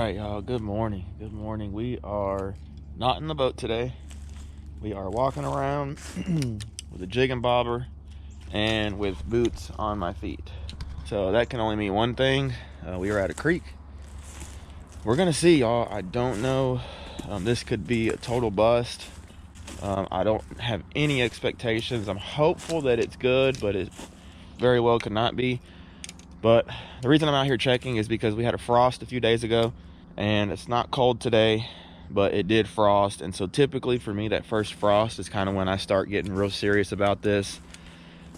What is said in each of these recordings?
right, y'all. Good morning. Good morning. We are not in the boat today. We are walking around with a jig and bobber and with boots on my feet. So that can only mean one thing. We are at a creek. We're gonna see, y'all. I don't know. This could be a total bust. I don't have any expectations. I'm hopeful that it's good, but it very well could not be. But the reason I'm out here checking is because we had a frost a few days ago, and it's not cold today, but it did frost. And so typically for me, that first frost is kind of when I start getting real serious about this.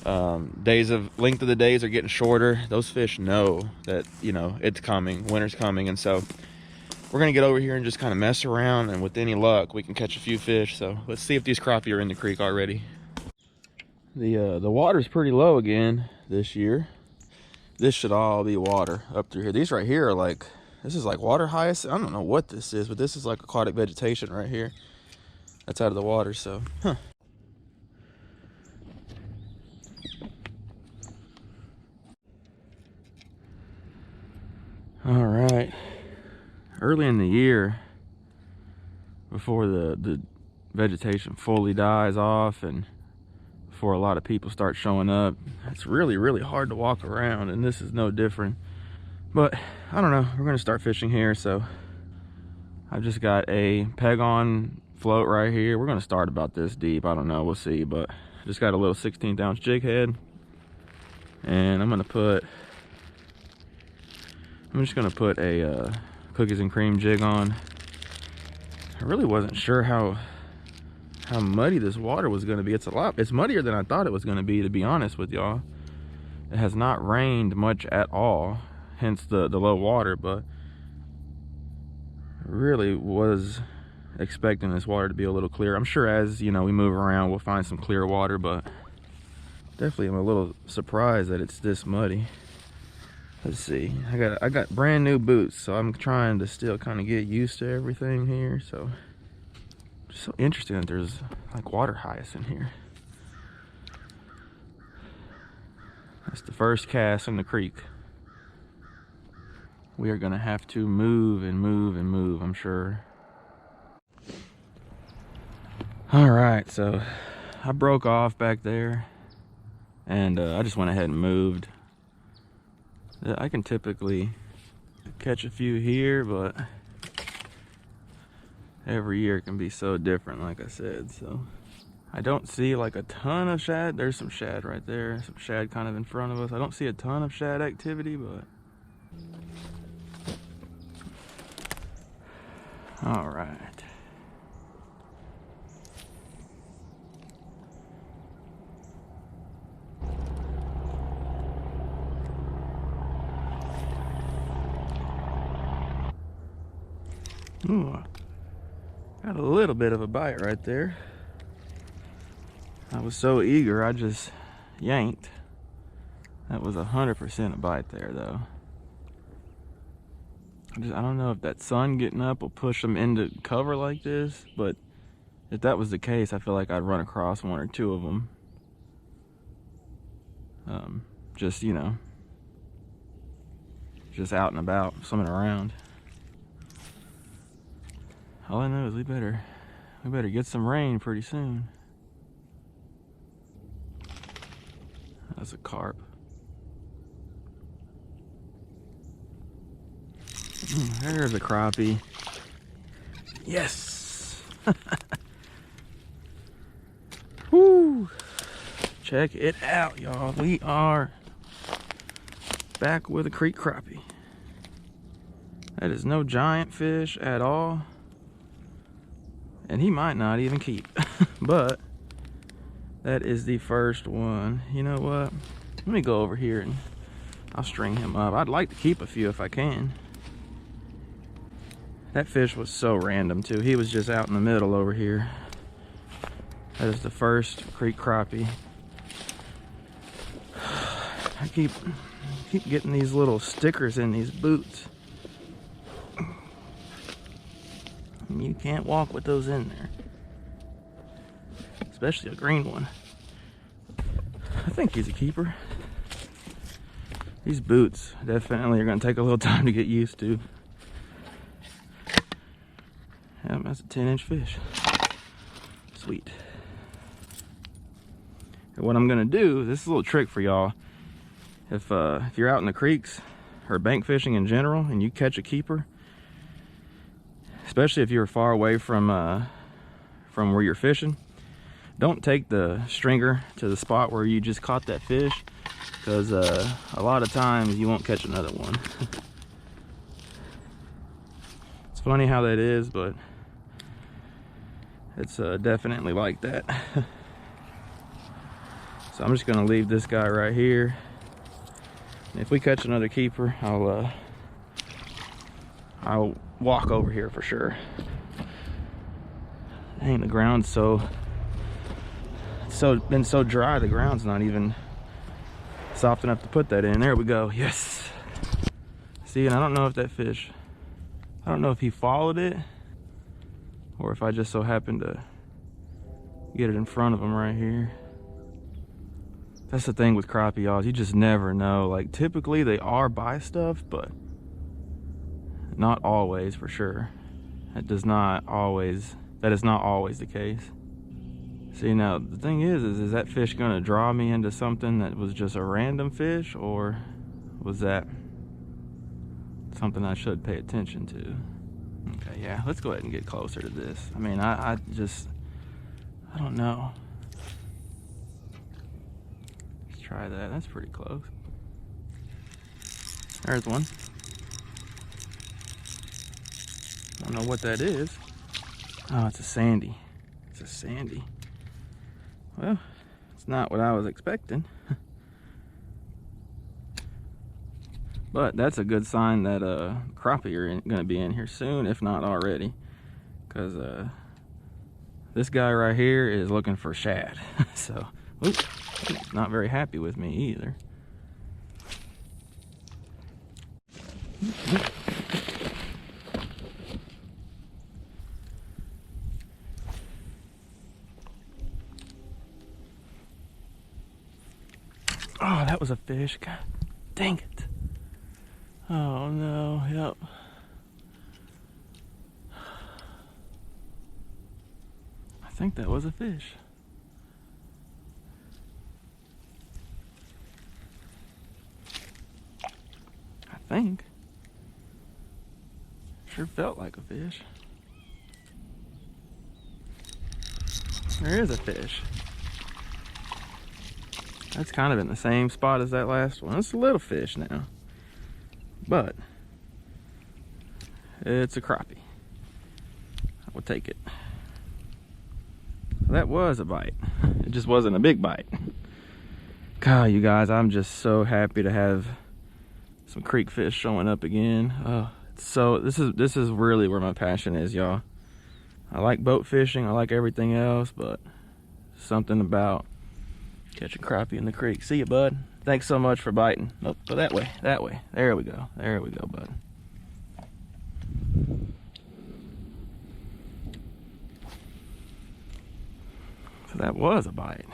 Length of the days are getting shorter. Those fish know that, you know, it's coming, winter's coming. And so we're gonna get over here and just kind of mess around, and with any luck we can catch a few fish. So let's see if these crappie are in the creek already. The water's pretty low again this year. This should all be water up through here. These right here are like, this is like water hyacinth. I don't know what this is, but this is like aquatic vegetation right here. That's out of the water, so, All right. Early in the year, before the vegetation fully dies off and before a lot of people start showing up, it's really hard to walk around, and this is no different. But I don't know, we're gonna start fishing here. So I've just got a peg on float right here. We're gonna start about this deep. I don't know, we'll see. But I just got a little 16th ounce jig head, and I'm just gonna put a cookies and cream jig on. I really wasn't sure how muddy this water was going to be. It's muddier than I thought it was going to be honest with y'all. It has not rained much at all, hence the low water, but I really was expecting this water to be a little clear. I'm sure as, you know, we move around we'll find some clear water, but definitely I'm a little surprised that it's this muddy. Let's see, I got brand new boots, so I'm trying to still kind of get used to everything here. So it's so interesting that there's like water hyacinth here. That's the first cast in the creek. We are gonna have to move and move, I'm sure. All right, so I broke off back there, and I just went ahead and moved. I can typically catch a few here, but every year can be so different, like I said. So I don't see like a ton of shad. There's some shad right there, some shad kind of in front of us. I don't see a ton of shad activity, but all right. Ooh, got a little bit of a bite right there. I was so eager, I just yanked. That was 100% a bite there, though. I don't know if that sun getting up will push them into cover like this, but if that was the case, I feel like I'd run across one or two of them. Just, you know, just out and about, swimming around. All I know is we better get some rain pretty soon. That's a carp. There's a crappie. Yes. Woo! Check it out, y'all. We are back with a creek crappie. That is no giant fish at all. And he might not even keep. But that is the first one. You know what? Let me go over here and I'll string him up. I'd like to keep a few if I can. That fish was so random too. He was just out in the middle over here. That is the first creek crappie. I keep getting these little stickers in these boots. You can't walk with those in there, especially a green one. I think he's a keeper. These boots definitely are going to take a little time to get used to. that's a 10-inch fish. Sweet. And what I'm gonna do, this is a little trick for y'all. If you're out in the creeks or bank fishing in general and you catch a keeper, especially if you're far away from where you're fishing, don't take the stringer to the spot where you just caught that fish, because a lot of times you won't catch another one. It's funny how that is, but it's definitely like that. So I'm just gonna leave this guy right here. And if we catch another keeper, I'll walk over here for sure. Dang, the ground's been so dry, the ground's not even soft enough to put that in. There we go. Yes. See, and I don't know if that fish, I don't know if he followed it or if I just so happened to get it in front of him right here. That's the thing with crappie, y'all. You just never know. Like, typically they are by stuff, but not always, for sure. That is not always the case. See, now the thing is that fish gonna draw me into something that was just a random fish, or was that something I should pay attention to? Okay, yeah, let's go ahead and get closer to this. I mean, I don't know. Let's try that. That's pretty close. There's one. I don't know what that is. Oh, it's a sandy. It's a sandy. Well, it's not what I was expecting. But that's a good sign that crappie are going to be in here soon, if not already. Because this guy right here is looking for shad. So, oops, he's not very happy with me either. Oh, that was a fish. God dang it. Oh no, yep. I think that was a fish. I think. Sure felt like a fish. There is a fish. That's kind of in the same spot as that last one. It's a little fish now, but it's a crappie. I will take it. That was a bite. It just wasn't a big bite. God, you guys, I'm just so happy to have some creek fish showing up again. Oh, so this is really where my passion is, y'all. I like boat fishing. I like everything else, but something about catching crappie in the creek. See you, bud. Thanks so much for biting. Nope, go that way, that way. There we go. There we go, bud. So that was a bite.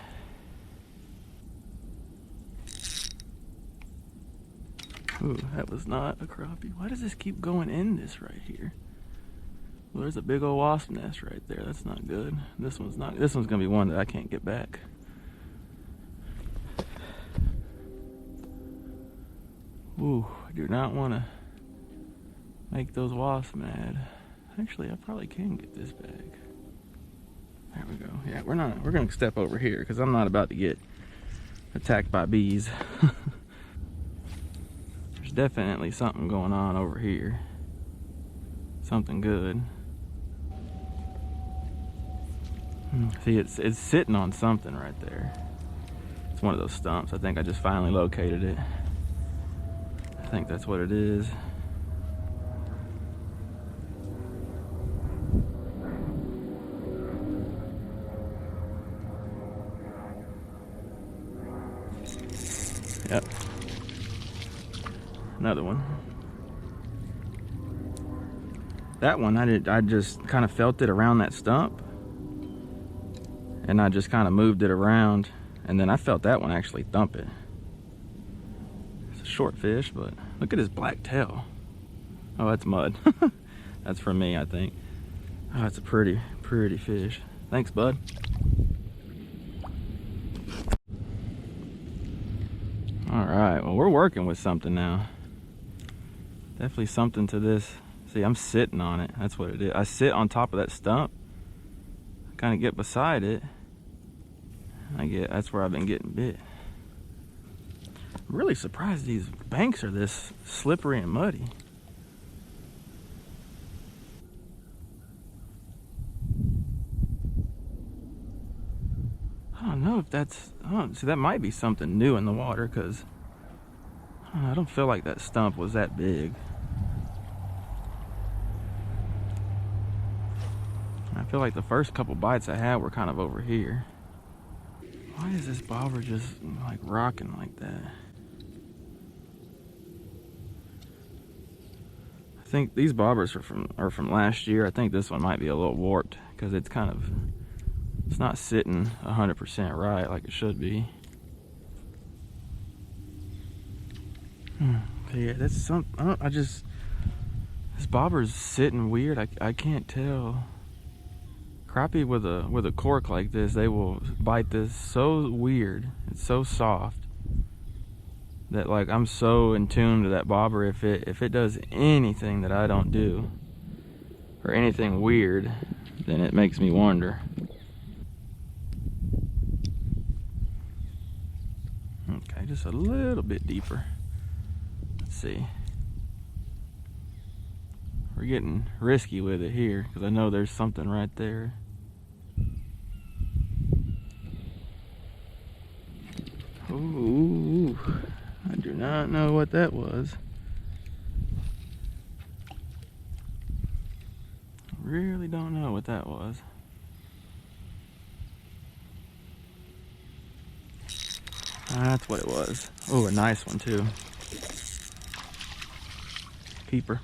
Ooh, that was not a crappie. Why does this keep going in this right here? Well, there's a big old wasp nest right there. That's not good. This one's gonna be one that I can't get back. Ooh, I do not want to make those wasps mad. Actually, I probably can get this back. There we go. Yeah, we're going to step over here because I'm not about to get attacked by bees. There's definitely something going on over here. Something good. See, it's sitting on something right there. It's one of those stumps. I think I just finally located it. I think that's what it is. Yep. Another one. That one, I just kind of felt it around that stump. And I just kind of moved it around. And then I felt that one actually thump it. Short fish, but look at his black tail. Oh, that's mud. That's for me, I think. Oh, it's a pretty fish. Thanks, bud. All right, well, we're working with something now. Definitely something to this. See, I'm sitting on it. That's what it is. I sit on top of that stump, kind of get beside it. That's where I've been getting bit. I'm really surprised these banks are this slippery and muddy. I don't know if that's, see, that might be something new in the water, because I don't feel like that stump was that big. I feel like the first couple bites I had were kind of over here. Why is this bobber just like rocking like that? I think these bobbers are from last year. I think this one might be a little warped because it's not sitting 100% right like it should be. Yeah, that's something. This bobber's sitting weird. I can't tell. Crappie with a cork like this, they will bite this so weird. It's so soft that, like, I'm so in tune to that bobber. If it does anything that I don't do or anything weird, then it makes me wonder. Okay, just a little bit deeper. Let's see. We're getting risky with it here because I know there's something right there. Ooh, I do not know what that was. Really don't know what that was. That's what it was. Oh, a nice one too. Keeper.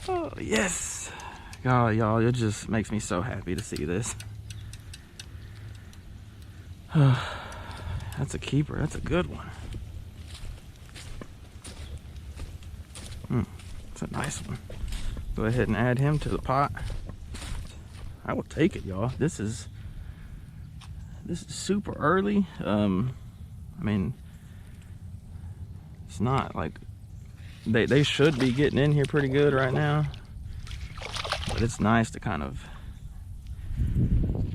Oh, yes. God, y'all, it just makes me so happy to see this. That's a keeper. That's a good one. That's a nice one. Go ahead and add him to the pot. I will take it, y'all. This is super early. I mean, it's not like they should be getting in here pretty good right now, but it's nice to kind of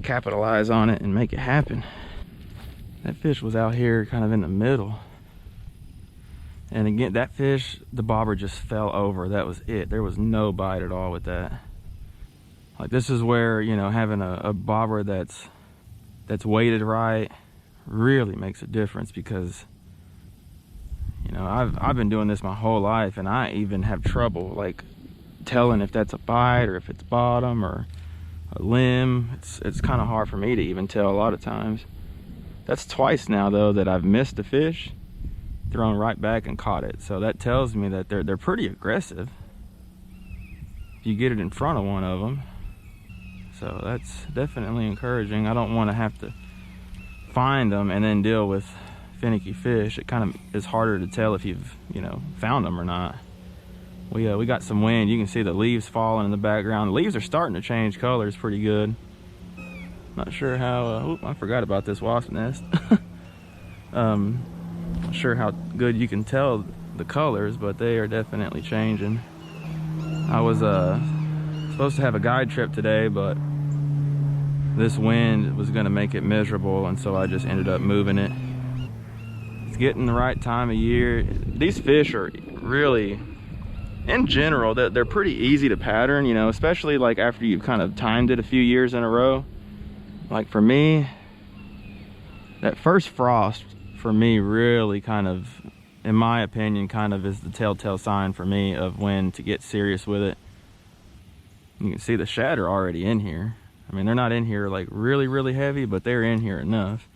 capitalize on it and make it happen. That fish was out here kind of in the middle, and again, that fish, the bobber just fell over. That was it. There was no bite at all with that. Like, this is where, you know, having a bobber that's weighted right really makes a difference, because, you know, I've been doing this my whole life, and I even have trouble like telling if that's a bite or if it's bottom or a limb. It's kind of hard for me to even tell a lot of times. That's twice now though that I've missed a fish, thrown right back and caught it. So that tells me that they're pretty aggressive if you get it in front of one of them. So that's definitely encouraging. I don't want to have to find them and then deal with finicky fish. It kind of is harder to tell if you've, you know, found them or not. We got some wind. You can see the leaves falling in the background. The leaves are starting to change colors pretty good. Not sure how, I forgot about this wasp nest. Not sure how good you can tell the colors, but they are definitely changing. I was supposed to have a guide trip today, but this wind was going to make it miserable, and so I just ended up moving it. It's getting the right time of year. These fish are really, in general, they're pretty easy to pattern, you know, especially like after you've kind of timed it a few years in a row. Like for me, that first frost for me really kind of, in my opinion, kind of is the telltale sign for me of when to get serious with it. You can see the shad are already in here. I mean, they're not in here like really heavy, but they're in here enough.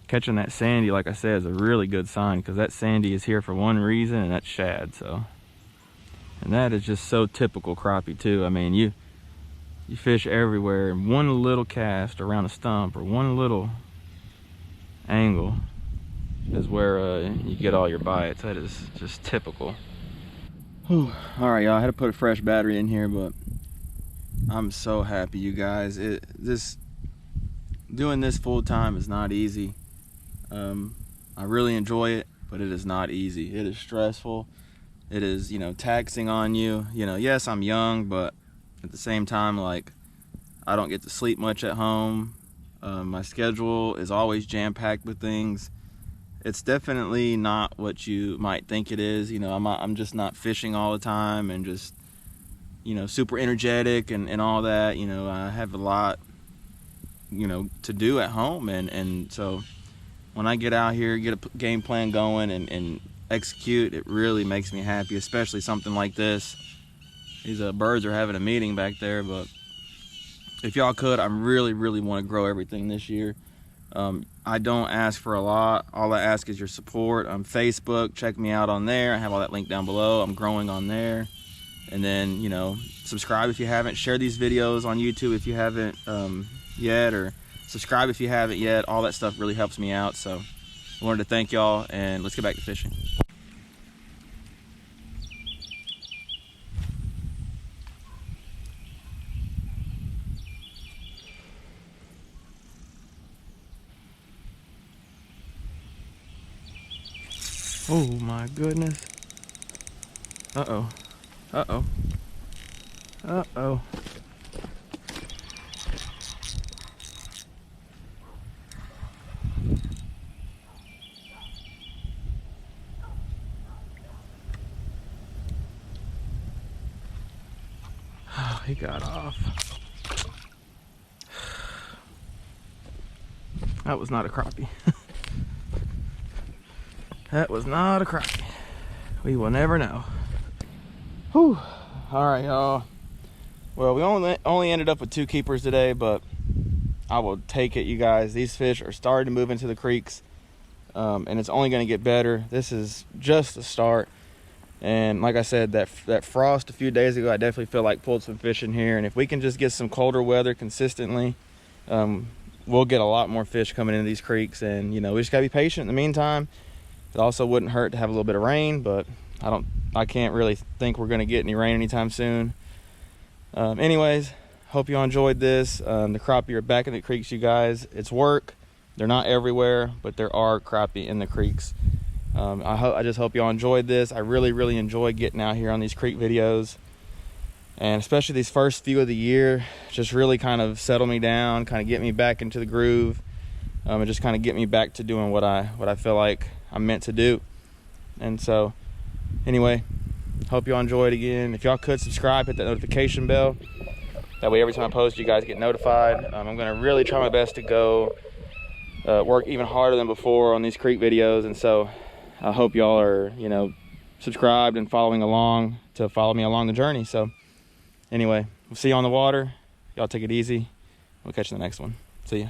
Catching that sandy, like I said, is a really good sign, because that sandy is here for one reason, and that's shad. So, and that is just so typical crappie too. I mean, you fish everywhere, and one little cast around a stump or one little angle is where you get all your bites. That is just typical. Whew. All right, y'all, I had to put a fresh battery in here, but I'm so happy, you guys. Doing this full time is not easy. I really enjoy it, but it is not easy. It is stressful. It is, taxing on you. Yes, I'm young, but at the same time, like, I don't get to sleep much at home. My schedule is always jam-packed with things. It's definitely not what you might think it is. I'm just not fishing all the time and just, super energetic and all that. I have a lot, to do at home. And so when I get out here, get a game plan going and execute, it really makes me happy, especially something like this. These birds are having a meeting back there, but if y'all could, I really want to grow everything this year. I don't ask for a lot. All I ask is your support on Facebook. Check me out on there. I have all that linked down below. I'm growing on there. And then, subscribe if you haven't. Share these videos on YouTube if you haven't yet, or subscribe if you haven't yet. All that stuff really helps me out. So I wanted to thank y'all, and let's get back to fishing. Oh my goodness. Uh-oh. Uh-oh. Uh-oh. Oh, he got off. That was not a crappie. That was not a crappie. We will never know. Whew. All right, y'all. Well, we only ended up with 2 keepers today, but I will take it, you guys. These fish are starting to move into the creeks, and it's only going to get better. This is just the start. And like I said, that frost a few days ago, I definitely feel like pulled some fish in here. And if we can just get some colder weather consistently, we'll get a lot more fish coming into these creeks. And we just gotta be patient in the meantime. It also wouldn't hurt to have a little bit of rain, but I can't really think we're gonna get any rain anytime soon. Anyways, hope you all enjoyed this. The crappie are back in the creeks, you guys. It's work. They're not everywhere, but there are crappie in the creeks. I just hope y'all enjoyed this. I really enjoy getting out here on these creek videos, and especially these first few of the year, just really kind of settle me down, kind of get me back into the groove, and just kind of get me back to doing what I feel like I'm meant to do. And so anyway, hope y'all enjoyed again. If y'all could subscribe, hit that notification bell, that way every time I post you guys get notified. I'm gonna really try my best to go work even harder than before on these creek videos. And so I hope y'all are, subscribed and following along to follow me along the journey. So anyway, we'll see you on the water. Y'all take it easy. We'll catch you in the next one. See ya.